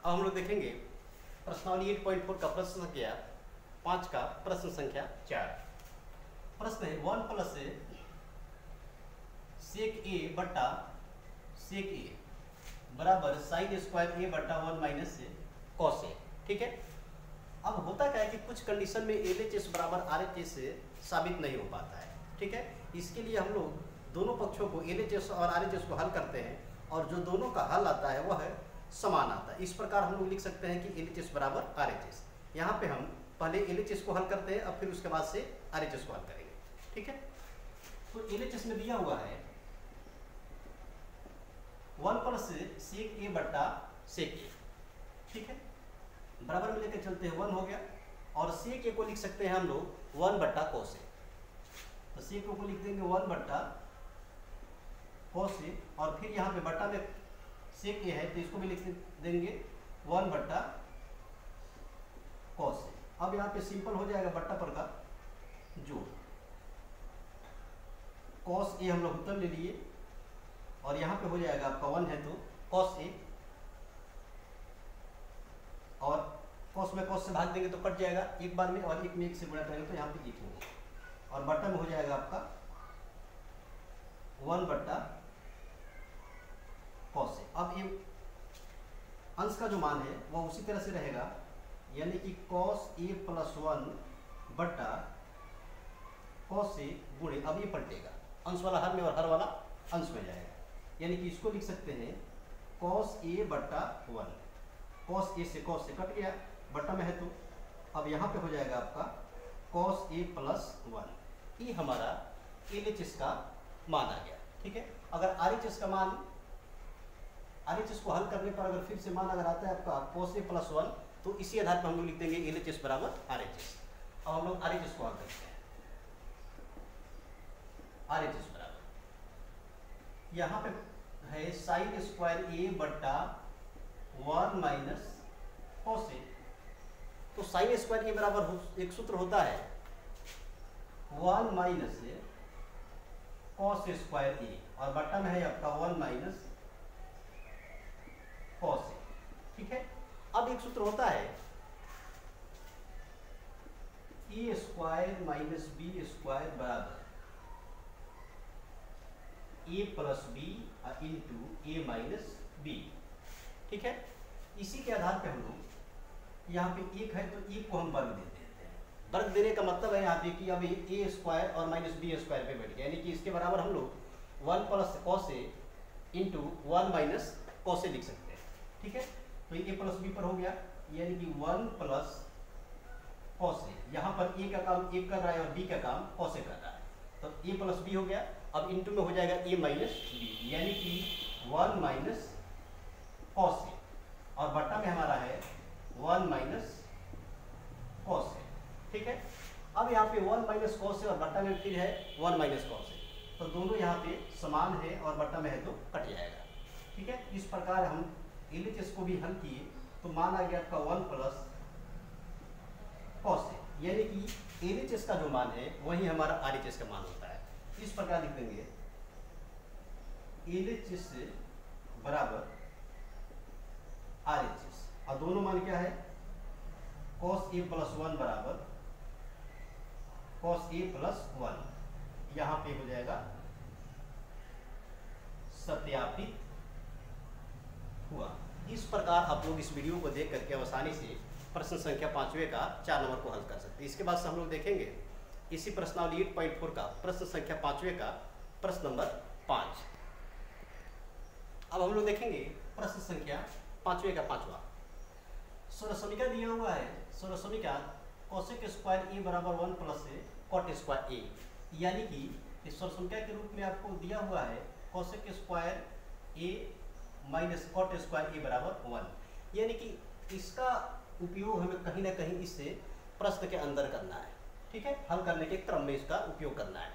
अब हम लोग देखेंगे प्रश्नावली 8.4 का प्रश्न संख्या 5 का प्रश्न संख्या 4। प्रश्न है 1 प्लस सेक ए बट्टा सेक ए बराबर साइन स्क्वायर ए बट्टा 1 माइनस कॉस ए। ठीक है, अब होता क्या है कि कुछ कंडीशन में LHS बराबर RHS से साबित नहीं हो पाता है। ठीक है, इसके लिए हम लोग दोनों पक्षों को LHS और RHS को हल करते हैं और जो दोनों का हल आता है वह है समान आता है। इस प्रकार हम लोग लिख सकते हैं कि LHS बराबर RHS। यहाँ पे हम पहले LHS को हल करते हैं और फिर उसके बाद से RHS को हल करेंगे। ठीक है, तो LHS में दिया हुआ है 1 प्लस सेक ए बट्टा सेक ए। ठीक है, बराबर में लेकर चलते हैं 1 हो गया और सेक ए को लिख सकते हैं हम लोग 1 बट्टा कोस ए। तो सेक ए को लिख देंगे 1 बट्टा कोस ए और फिर यहाँ पे बट्टा में सेक ए है तो इसको भी लिख देंगे 1 बट्टा कोस ए। अब यहाँ पे सिंपल हो जाएगा बट्टा पर का जोड़। कॉस ए हम लोग उत्तर ले लिए और यहाँ पे हो जाएगा आपका 1 है तो कॉस ए और कॉस में कॉस से भाग देंगे तो कट जाएगा एक बार में और एक में एक से गुणा करेंगे तो यहाँ पे एक होगा और बट्टा में हो जाएगा आपका 1 बट्टा कॉस ए। अब ये अंश का जो मान है वह उसी तरह से रहेगा, यानी कि कॉस ए प्लस 1 बट्टा कॉस ए गुणे, अब ये पलटेगा अंश वाला हर में और हर वाला अंश में जाएगा, यानी कि इसको लिख सकते हैं कॉस ए बट्टा 1। कॉस ए से कॉस से कट गया, बट्टा में है तो अब यहाँ पे हो जाएगा आपका कॉस ए प्लस 1। ये हमारा LHS का मान आ गया। ठीक है, अगर RHS का मान, RHS को हल करने पर अगर फिर से मान अगर आता है आपका कॉस ए प्लस 1 तो इसी आधार पर हम लोग लिख देंगे LHS बराबर RHS। अब हम लोग RHS को हल करते हैं। RHS बराबर यहाँ पे है साइन स्क्वायर ए बट्टा 1 माइनस कॉस ए। तो साइन स्क्वायर ए बराबर एक सूत्र होता है 1 माइनस कॉस स्क्वायर ए और बट्टा में है आपका 1 माइनस कॉस ए। ठीक है, अब एक सूत्र होता है ए स्क्वायर माइनस बी स्क्वायर बराबर ए प्लस बी इंटू ए माइनस बी। ठीक है, इसी के आधार पे हम लोग यहाँ पे एक है तो एक को हम वर्ग दे देते हैं। वर्ग देने का मतलब है यहाँ पे कि अब ए स्क्वायर और माइनस बी स्क्वायर पे बैठ गया, यानी कि इसके बराबर हम लोग 1 plus cos A into 1 minus cos A लिख सकते हैं। ठीक है, तो ए प्लस बी पर हो गया, यानी कि 1 प्लस कॉस ए, यहाँ पर ए का काम ए कर रहा है और बी का काम कॉस ए कर रहा है, तो ए प्लस बी हो गया। अब इंटू में हो जाएगा ए माइनस बी, यानी कि 1 माइनस कॉस ए और बट्टा में हमारा है 1 माइनस कॉस ए। ठीक है, अब यहाँ पे 1 माइनस कॉस ए और बट्टा में फिर है 1 माइनस कॉस ए, तो दोनों यहाँ पे समान है और बट्टा में है तो कट जाएगा। ठीक है, इस प्रकार हम LHS को भी हल किए तो मान आ गया आपका 1 प्लस कॉस ए, यानी कि LHS का जो मान है वही हमारा RHS का मान होता है। इस प्रकार लिख देंगे LHS बराबर RHS और दोनों मान क्या है cos a प्लस 1 बराबर cos a प्लस 1, यहाँ पे हो जाएगा सत्यापित हुआ। इस प्रकार आप लोग इस वीडियो को देख करके आसानी से प्रश्न संख्या 5वें का 4 नंबर को हल कर सकते हैं। इसके बाद से हम लोग देखेंगे इसी प्रश्नावली 8.4 का प्रश्न संख्या 5वें का प्रश्न नंबर 5। अब हम लोग देखेंगे प्रश्न संख्या 5वें का 5वां। सर्वसमीका दिया हुआ है, सर्वसमीका कोसेक स्क्वायर ए बराबर 1 प्लस कॉट स्क्वायर ए, यानी कि इस सर्वसमीका के रूप में आपको दिया हुआ है कोसेक स्क्वायर ए माइनस कॉट स्क्वायर ए बराबर 1, यानी कि इसका उपयोग हमें कहीं ना कहीं इससे प्रश्न के अंदर करना है। ठीक है, हल करने के क्रम में इसका उपयोग करना है।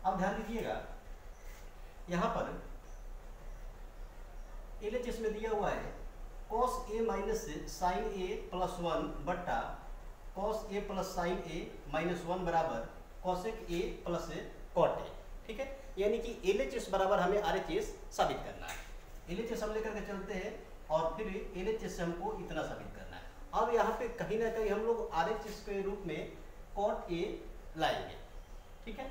अब ध्यान दीजिएगा यहाँ पर LHS में दिया हुआ है cos a minus sine A plus 1 बट्टा cos a plus sine A minus 1 बराबर cosec a plus cot a। ठीक है, यानी कि LHS बराबर हमें RHS साबित करना है। LHS हम लेकर के चलते हैं और फिर LHS से हमको इतना साबित करना है। अब यहाँ पे कहीं ना कहीं हम लोग RHS के रूप में cot A लाएंगे, ठीक है।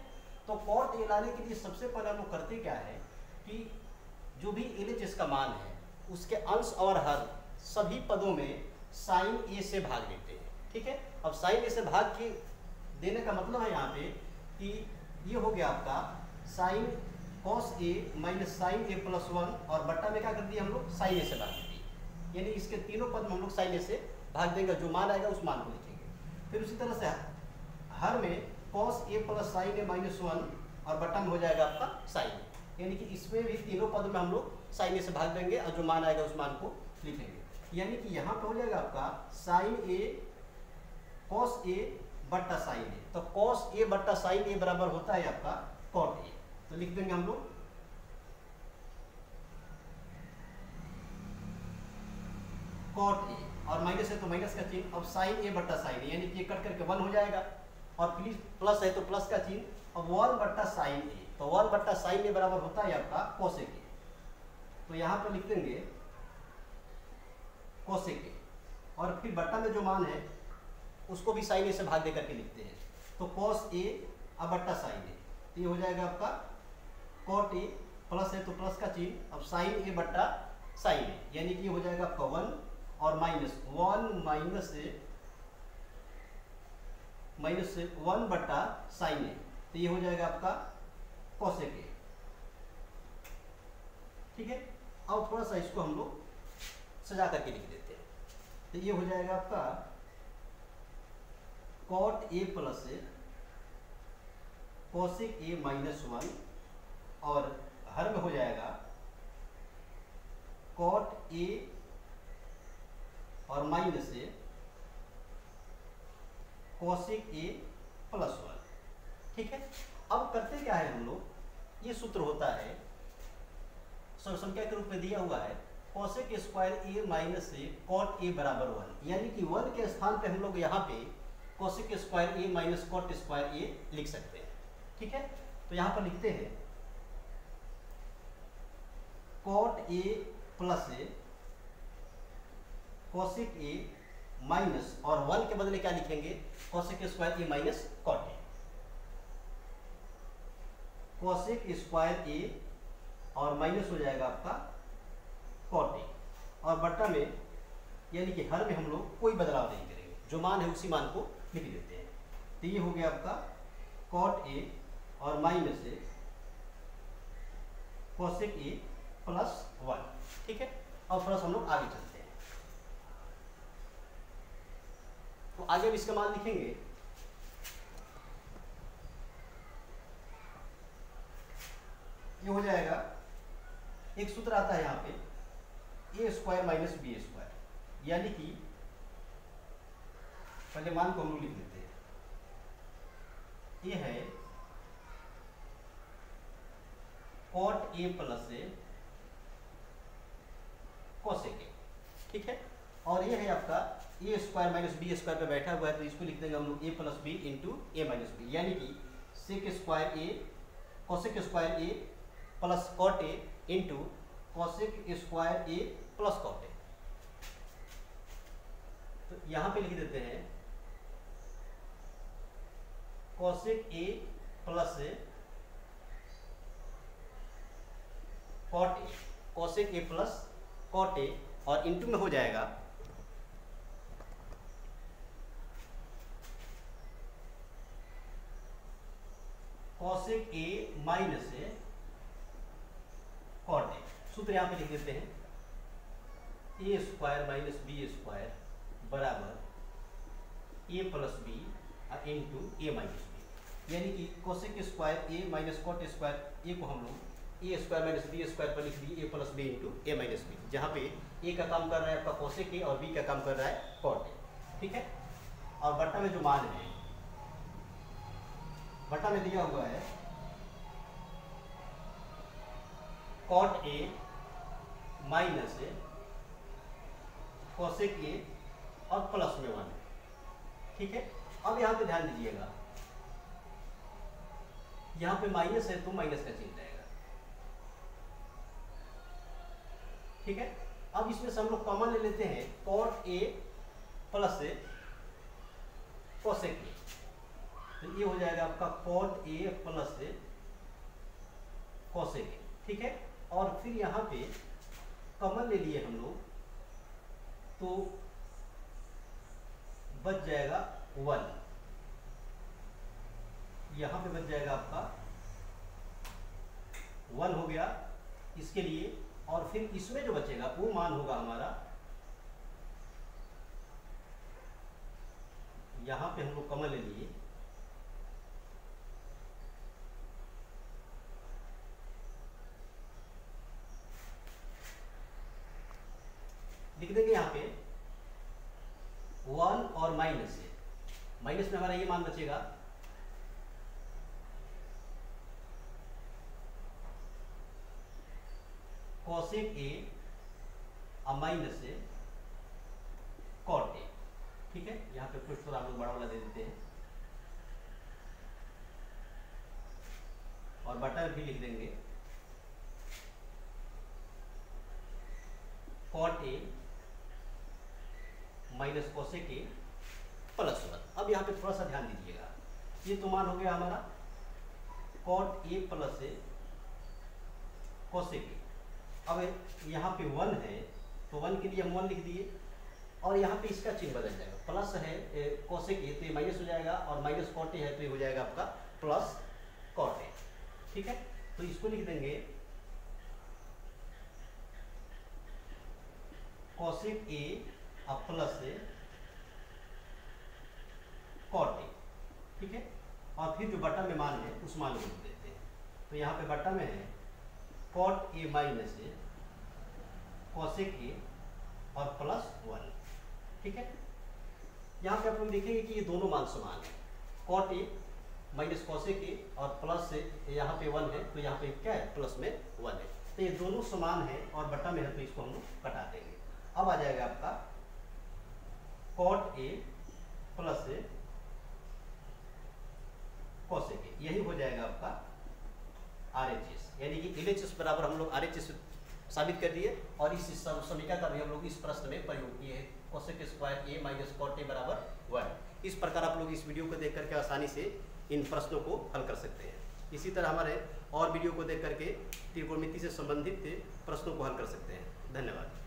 तो cot A लाने के लिए सबसे पहले हम लोग करते क्या है कि जो भी LHS का मान है उसके अंश और हर सभी पदों में साइन A से भाग देते हैं, ठीक है। अब साइन A से भाग के देने का मतलब है यहाँ पे कि ये हो गया आपका sine cos A minus sine A plus 1 और बट्टा में क्या कर दिया हम लोग साइन A से भाग देंगे, यानी इसके तीनों पद में हम लोग साइन A से भाग देंगे, जो मान आएगा उस मान को लिखेंगे। फिर उसी तरह से हर में cos A plus sign A minus 1 और बट्टा में हो जाएगा आपका साइन A, यानी कि इसमें भी तीनों पद में हम लोग साइन A से भाग देंगे और जो मान आएगा उस मान को लिखेंगे। यानी कि यहाँ पे हो जाएगा आपका साइन A cos A बट्टा साइन A, तो cos A बट्टा साइन A बराबर होता है आपका cot A, तो लिख देंगे हम लोग cot A और माइनस है तो माइनस का चिन्ह, अब साइन A बट्टा साइन A यानी कि ये कट करके 1 हो जाएगा और प्लीज प्लस है तो प्लस का चिन्ह, अब 1 बट्टा साइन A, तो 1 बट्टा साइन A बराबर होता है आपका cosec A, तो यहाँ पर लिख देंगे cosec A और फिर बट्टा में जो मान है उसको भी साइन A से भाग दे करके लिखते हैं, तो cos A अब बट्टा साइन A, तो ये हो जाएगा आपका cot A, प्लस है तो प्लस का चिन्ह, अब साइन A बट्टा साइन A यानी कि ये हो जाएगा आपका 1 और माइनस 1 माइनस से 1 बट्टा साइन A, तो ये हो जाएगा आपका cosec A, ठीक है। अब थोड़ा सा इसको हम लोग सजा करके लिख देते हैं, तो ये हो जाएगा आपका cot A plus cosec A minus 1 और हर में हो जाएगा cot A और माइनस से cosec A प्लस 1, ठीक है। अब करते क्या है हम लोग, ये सूत्र होता है संख्या के रूप में दिया हुआ है cosec स्क्वायर A माइनस से cot A बराबर 1, यानी कि 1 के स्थान पे हम लोग यहाँ पे cosec square A minus cot square A लिख सकते हैं, ठीक है। तो यहाँ पर लिखते हैं cot A plus cosec A minus और 1 के बदले क्या लिखेंगे cosec square A minus cot A, cosec square A और माइनस हो जाएगा आपका cot A और बट्टा में यानी कि हर में हम लोग कोई बदलाव नहीं करेंगे, जो मान है उसी मान को लिख देते हैं, तो ये हो गया आपका cot A और माइनस से cosec A प्लस 1, ठीक है। और थोड़ा सा हम लोग आगे चलते हैं, तो आगे भी इसका मान लिखेंगे, ये हो जाएगा एक सूत्र आता है यहाँ पे A square minus B square, यानी कि पहले मान को हम लोग लिख देते हैं, ये है cot A plus cosec A, ठीक है। और ये है आपका A square minus B square पे बैठा हुआ है, तो इसको लिख देंगे हम लोग A plus B into A minus B, यानी कि sec square A cosec square A plus cot A into cosec square A plus cot A, तो यहाँ पे लिख देते हैं cosec A plus cot A, cosec A plus cot A और into में हो जाएगा cosec A minus cot A, सूत्र यहाँ पे लिख देते हैं A square minus B square बराबर A plus B into A minus B, यानी कि cosec square A minus cot square A को हम लोग A square minus B square पर लिख दिए A plus B into A minus B, जहाँ पे A का काम कर रहा है आपका cosec A और B का काम कर रहा है cot A, ठीक है। और बट्टा में जो मान है, बट्टा में दिया हुआ है cot A minus cosec A और प्लस में 1, ठीक है। अब यहाँ पे ध्यान दीजिएगा, यहाँ पे माइनस है तो माइनस का चिन्ह रहेगा, ठीक है। अब इसमें से हम लोग कॉमन ले लेते हैं cot A plus cosec A, तो ये हो जाएगा आपका cot A plus cosec A, ठीक है। और फिर यहाँ पे कॉमन ले लिए हम लोग, तो बच जाएगा 1, यहाँ पे बच जाएगा आपका 1 हो गया इसके लिए। और फिर इसमें जो बचेगा वो मान होगा हमारा, यहाँ पे हम लोग कॉमन ले लिए, लिख देंगे यहाँ पे 1 और माइनस है, माइनस में हमारा ये मान बचेगा cosec A और माइनस cot A, ठीक है। यहाँ पे कुछ थोड़ा हम लोग बड़ा वाला दे देते हैं और बटा भी लिख देंगे cot A minus cosec A plus 1। अब यहाँ पे थोड़ा सा ध्यान दीजिएगा, ये तो मान हो गया हमारा cot A plus cosec A। अब यहाँ पे 1 है तो 1 के लिए हम 1 लिख दिए, और यहाँ पे इसका चिन्ह बदल जाएगा, प्लस है cosec A तो ये माइनस हो जाएगा, और माइनस cot A है तो ये हो जाएगा आपका प्लस cot A, ठीक है। तो इसको लिख देंगे cosec A अब प्लस cot A, ठीक है। और फिर जो बटा में मान है उस मान को लिख देते हैं, तो यहाँ पे बटा में है cot A minus cosec A और प्लस 1, ठीक है। यहाँ पे आप लोग देखेंगे कि ये दोनों मान समान है, cot A minus cosec A और प्लस से यहाँ पे 1 है तो यहाँ पे क्या है, प्लस में 1 है, तो ये दोनों समान है और बटा में है तो इसको हम लोग कटा देंगे। अब आ जाएगा आपका cot A plus cosec A, यही हो जाएगा आपका RHS, यानी कि LHS बराबर हम लोग RHS साबित कर दिए। और इस समीकरण का भी हम लोग इस प्रश्न में प्रयोग किए हैं, cosec square A minus cot A बराबर 1। इस प्रकार आप लोग इस वीडियो को देख करके आसानी से इन प्रश्नों को हल कर सकते हैं। इसी तरह हमारे और वीडियो को देख करके त्रिकोणमिति से संबंधित प्रश्नों को हल कर सकते हैं। धन्यवाद।